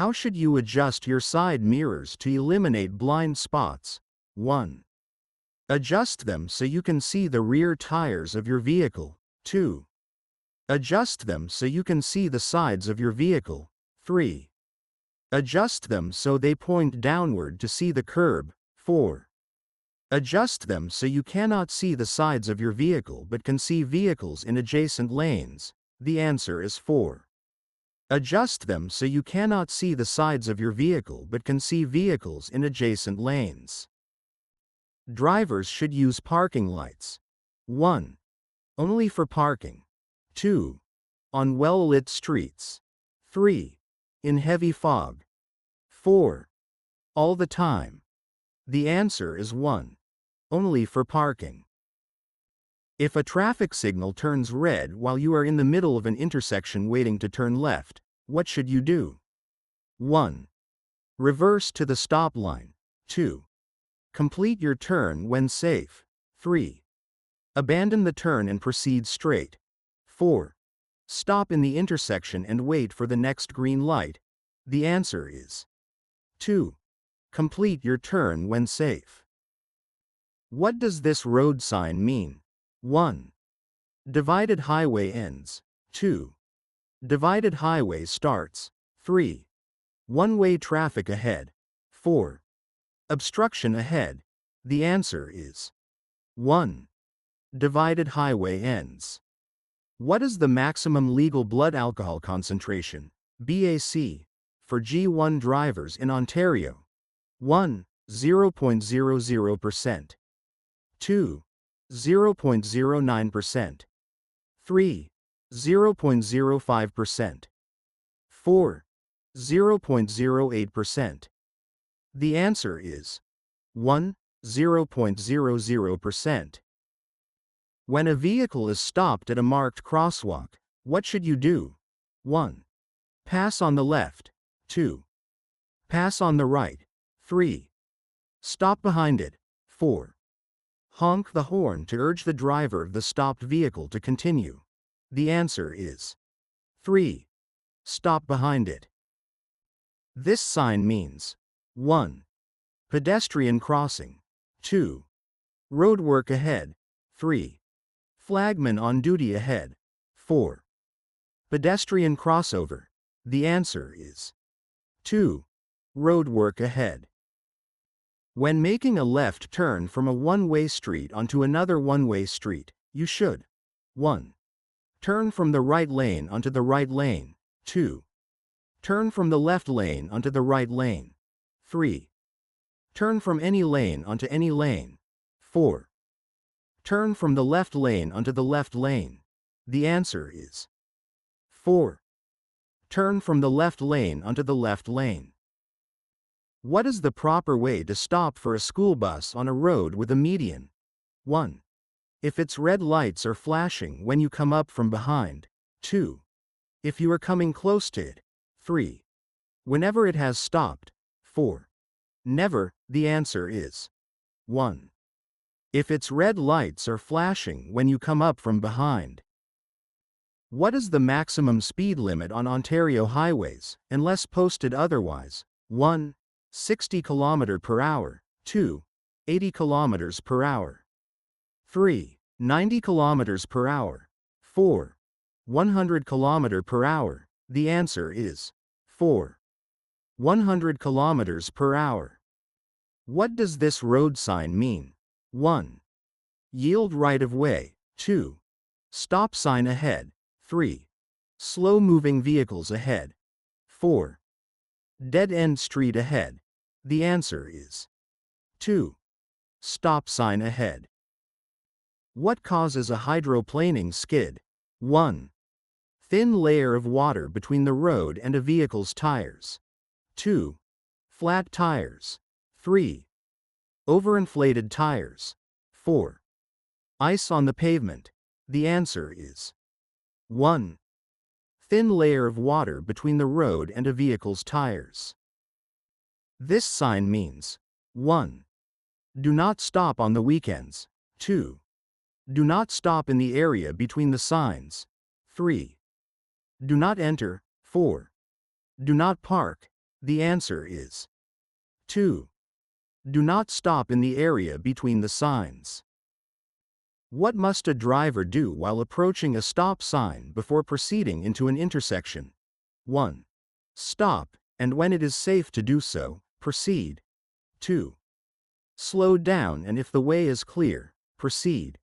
How should you adjust your side mirrors to eliminate blind spots? 1. Adjust them so you can see the rear tires of your vehicle. 2. Adjust them so you can see the sides of your vehicle. 3. Adjust them so they point downward to see the curb. 4. Adjust them so you cannot see the sides of your vehicle but can see vehicles in adjacent lanes. The answer is 4. Adjust them so you cannot see the sides of your vehicle but can see vehicles in adjacent lanes. Drivers should use parking lights. 1. Only for parking. 2. On well-lit streets. 3. In heavy fog. 4. All the time. The answer is 1. Only for parking. If a traffic signal turns red while you are in the middle of an intersection waiting to turn left, what should you do? 1. Reverse to the stop line. 2. Complete your turn when safe. 3. Abandon the turn and proceed straight. 4. Stop in the intersection and wait for the next green light. The answer is 2. Complete your turn when safe. What does this road sign mean? 1. Divided highway ends. 2. Divided highway starts. 3. One-way traffic ahead. 4. Obstruction ahead. The answer is 1. Divided highway ends. What is the maximum legal blood alcohol concentration, BAC, for G1 drivers in Ontario? 1. 0.00%. 2. 0.09%. 3. 0.05%. 4. 0.08%. The answer is 1. 0.00%. When a vehicle is stopped at a marked crosswalk, what should you do? 1. Pass on the left. 2. Pass on the right. 3. Stop behind it. 4. Honk the horn to urge the driver of the stopped vehicle to continue. The answer is 3. Stop behind it. This sign means 1. Pedestrian crossing. 2. Roadwork ahead. 3. Flagman on duty ahead. 4. Pedestrian crossover. The answer is 2. Roadwork ahead. When making a left turn from a one-way street onto another one-way street, you should 1. Turn from the right lane onto the right lane. 2. Turn from the left lane onto the right lane. 3. Turn from any lane onto any lane. 4. Turn from the left lane onto the left lane. The answer is 4. Turn from the left lane onto the left lane. What is the proper way to stop for a school bus on a road with a median? 1. If its red lights are flashing when you come up from behind. 2. If you are coming close to it. 3. Whenever it has stopped. 4. Never. The answer is 1. If its red lights are flashing when you come up from behind. What is the maximum speed limit on Ontario highways, unless posted otherwise? 1. 60 km per hour. 2. 80 km per hour. 3. 90 km per hour. 4. 100 km per hour. The answer is 4. 100 km per hour. What does this road sign mean? 1. Yield right of way. 2. Stop sign ahead. 3. Slow-moving vehicles ahead. 4. Dead-end street ahead. The answer is 2. Stop sign ahead. What causes a hydroplaning skid? 1. Thin layer of water between the road and a vehicle's tires. 2. Flat tires. 3. Overinflated tires. 4. Ice on the pavement. The answer is 1. Thin layer of water between the road and a vehicle's tires. This sign means 1. Do not stop on the weekends. 2. Do not stop in the area between the signs. 3. Do not enter. 4. Do not park. The answer is 2. Do not stop in the area between the signs. What must a driver do while approaching a stop sign before proceeding into an intersection? 1. Stop, and when it is safe to do so, proceed. 2. Slow down, and if the way is clear, proceed.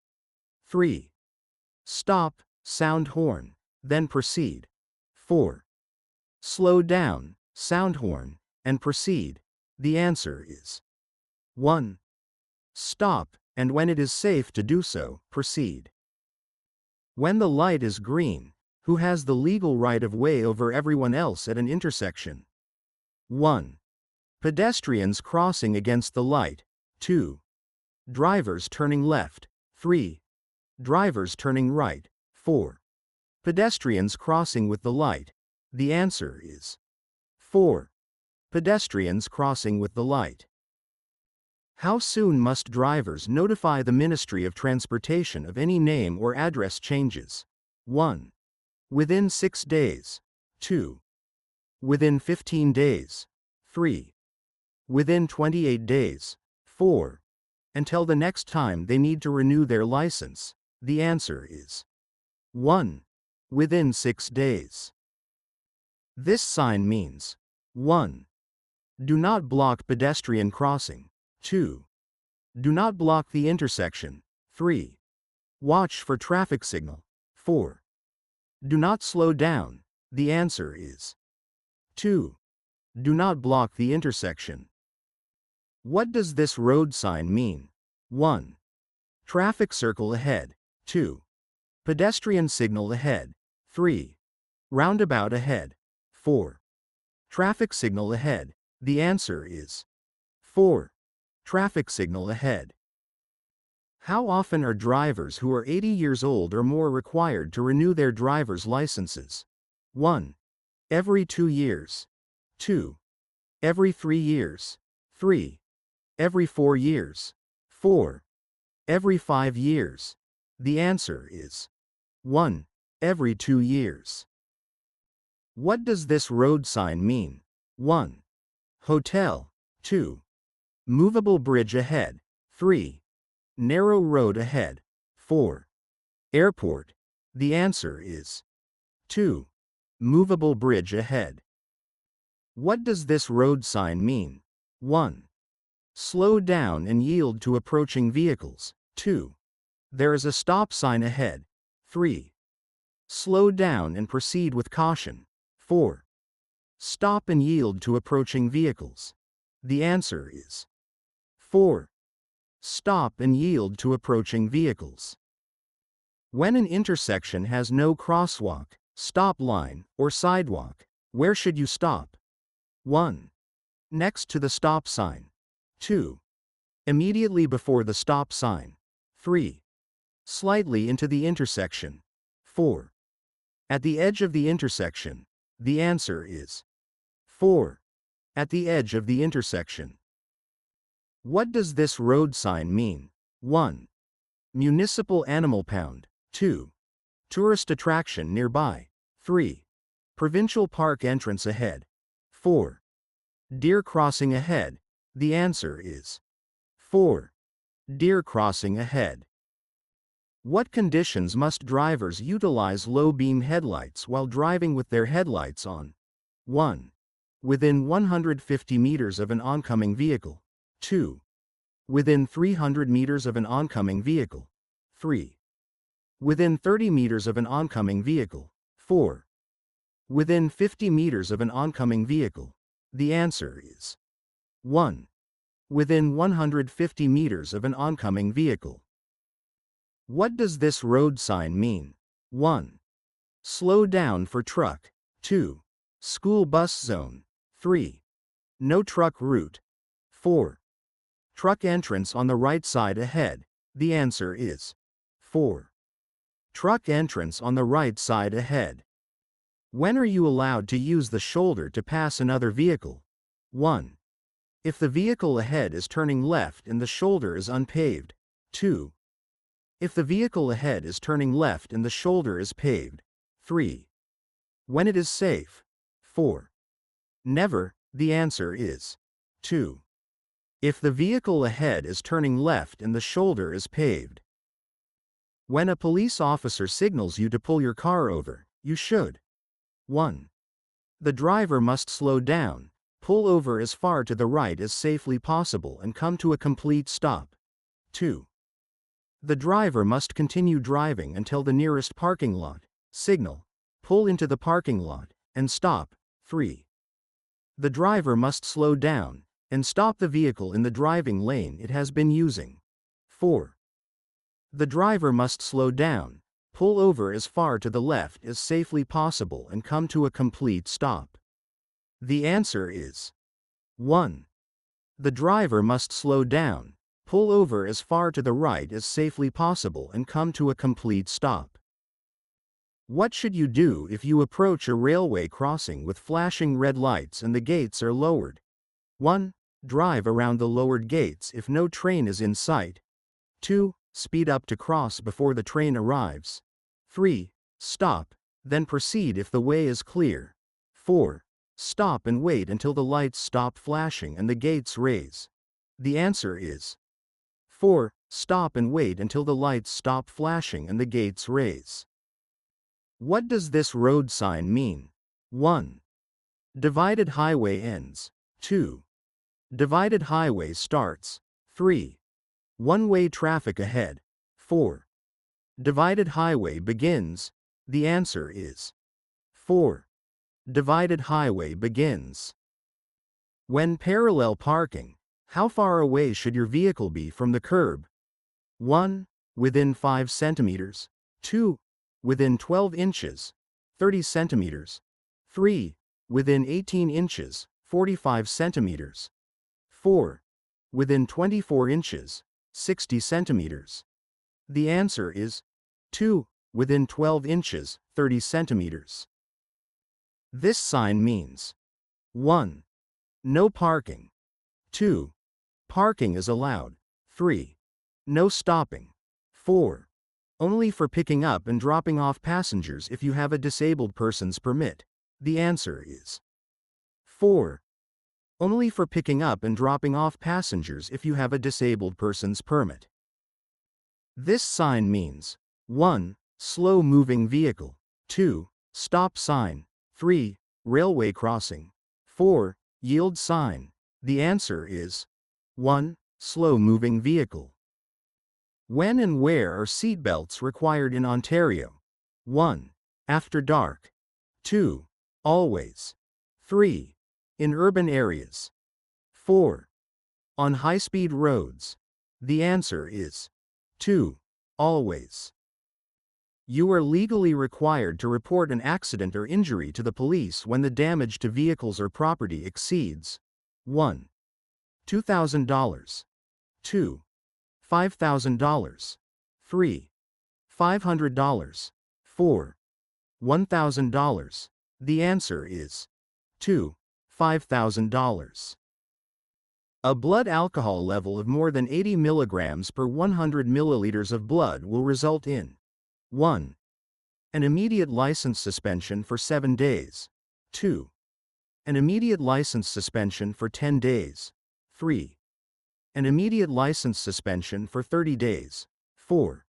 3. Stop, sound horn, then proceed. 4. Slow down, sound horn, and proceed. The answer is 1. Stop, and when it is safe to do so, proceed. When the light is green, who has the legal right of way over everyone else at an intersection? 1. Pedestrians crossing against the light. 2. Drivers turning left. 3. Drivers turning right. 4. Pedestrians crossing with the light. The answer is 4. Pedestrians crossing with the light. How soon must drivers notify the Ministry of Transportation of any name or address changes? 1. Within 6 days. 2. Within 15 days. 3. Within 28 days. 4. Until the next time they need to renew their license. The answer is 1. Within 6 days. This sign means 1. Do not block pedestrian crossing. 2. Do not block the intersection. 3. Watch for traffic signal. 4. Do not slow down. The answer is 2. Do not block the intersection. What does this road sign mean? 1. Traffic circle ahead. 2. Pedestrian signal ahead. 3. Roundabout ahead. 4. Traffic signal ahead. The answer is 4. Traffic signal ahead. How often are drivers who are 80 years old or more required to renew their driver's licenses? 1. Every 2 years. 2. Every 3 years. 3. Every 4 years. 4. Every 5 years. The answer is 1. Every 2 years. What does this road sign mean? 1. Hotel. 2. Movable bridge ahead. 3. Narrow road ahead. 4. Airport. The answer is 2. Movable bridge ahead. What does this road sign mean? 1. Slow down and yield to approaching vehicles. 2. There is a stop sign ahead. 3. Slow down and proceed with caution. 4. Stop and yield to approaching vehicles. The answer is 4. Stop and yield to approaching vehicles. When an intersection has no crosswalk, stop line, or sidewalk, where should you stop? 1. Next to the stop sign. 2. Immediately before the stop sign. 3. Slightly into the intersection. 4. At the edge of the intersection. The answer is 4. At the edge of the intersection. What does this road sign mean? 1. Municipal animal pound. 2. Tourist attraction nearby. 3. Provincial park entrance ahead. 4. Deer crossing ahead. The answer is 4. Deer crossing ahead. What conditions must drivers utilize low beam headlights while driving with their headlights on? 1. Within 150 meters of an oncoming vehicle. 2. Within 300 meters of an oncoming vehicle. 3. Within 30 meters of an oncoming vehicle. 4. Within 50 meters of an oncoming vehicle. The answer is 1. Within 150 meters of an oncoming vehicle. What does this road sign mean? 1. Slow down for truck. 2. School bus zone. 3. No truck route. 4. Truck entrance on the right side ahead. The answer is 4. Truck entrance on the right side ahead. When are you allowed to use the shoulder to pass another vehicle? 1. If the vehicle ahead is turning left and the shoulder is unpaved. 2. If the vehicle ahead is turning left and the shoulder is paved. 3. When it is safe. 4. Never. The answer is 2. If the vehicle ahead is turning left and the shoulder is paved. When a police officer signals you to pull your car over, you should 1. The driver must slow down, pull over as far to the right as safely possible and come to a complete stop. 2. The driver must continue driving until the nearest parking lot, signal, pull into the parking lot, and stop. 3. The driver must slow down and stop the vehicle in the driving lane it has been using. 4. The driver must slow down, pull over as far to the left as safely possible and come to a complete stop. The answer is 1. The driver must slow down, pull over as far to the right as safely possible and come to a complete stop. What should you do if you approach a railway crossing with flashing red lights and the gates are lowered? 1. Drive around the lowered gates if no train is in sight. 2. Speed up to cross before the train arrives. 3. Stop, then proceed if the way is clear. 4. Stop and wait until the lights stop flashing and the gates raise. The answer is 4. Stop and wait until the lights stop flashing and the gates raise. What does this road sign mean? 1. Divided highway ends. 2. Divided highway starts. 3. One-way traffic ahead. 4. Divided highway begins. The answer is 4. Divided highway begins. When parallel parking, how far away should your vehicle be from the curb? 1. Within 5 centimeters. 2. Within 12 inches, 30 centimeters. 3. Within 18 inches, 45 centimeters. 4. Within 24 inches, 60 centimeters. The answer is 2. Within 12 inches, 30 centimeters. This sign means 1. No parking. 2. Parking is allowed. 3. No stopping. 4. Only for picking up and dropping off passengers if you have a disabled person's permit. The answer is 4. Only for picking up and dropping off passengers if you have a disabled person's permit. This sign means 1. Slow-moving vehicle. 2. Stop sign. 3. Railway crossing. 4. Yield sign. The answer is 1. Slow-moving vehicle. When and where are seatbelts required in Ontario? 1. After dark. 2. Always. 3. In urban areas. 4. On high-speed roads. The answer is 2. Always. You are legally required to report an accident or injury to the police when the damage to vehicles or property exceeds 1. $2,000. 2. $5,000. 3. $500. 4. $1,000. The answer is 2. $5,000. A blood alcohol level of more than 80 milligrams per 100 milliliters of blood will result in 1. An immediate license suspension for 7 days. 2. An immediate license suspension for 10 days. 3. An immediate license suspension for 30 days. 4.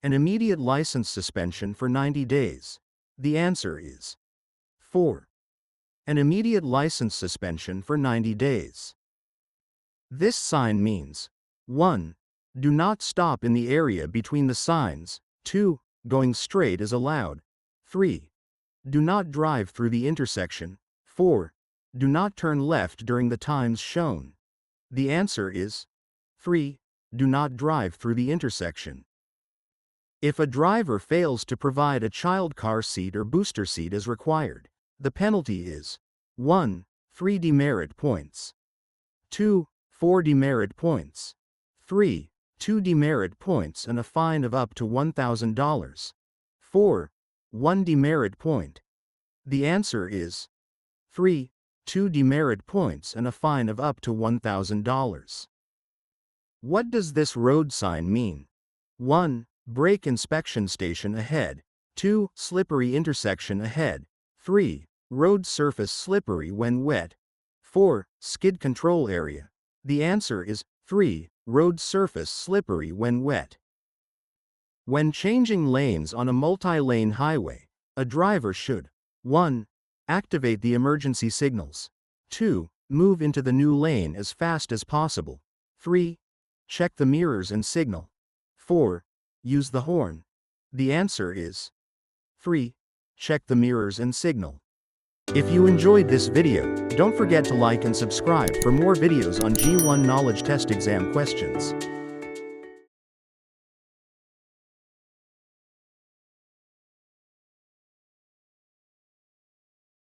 An immediate license suspension for 90 days. The answer is 4. An immediate license suspension for 90 days. This sign means 1. Do not stop in the area between the signs. 2. Going straight is allowed. 3. Do not drive through the intersection. 4. Do not turn left during the times shown. The answer is 3. Do not drive through the intersection. If a driver fails to provide a child car seat or booster seat as required, the penalty is 1. 3 demerit points. 2. 4 demerit points. 3. 2 demerit points and a fine of up to $1,000. 4. 1 demerit point. The answer is 3. 2 demerit points and a fine of up to $1,000. What does this road sign mean? 1. Brake inspection station ahead. 2. Slippery intersection ahead. 3. Road surface slippery when wet. 4. Skid control area. The answer is 3. Road surface slippery when wet. When changing lanes on a multi-lane highway, a driver should 1. Activate the emergency signals. 2. Move into the new lane as fast as possible. 3. Check the mirrors and signal. 4. Use the horn. The answer is 3. Check the mirrors and signal. If you enjoyed this video, don't forget to like and subscribe for more videos on G1 Knowledge Test Exam questions.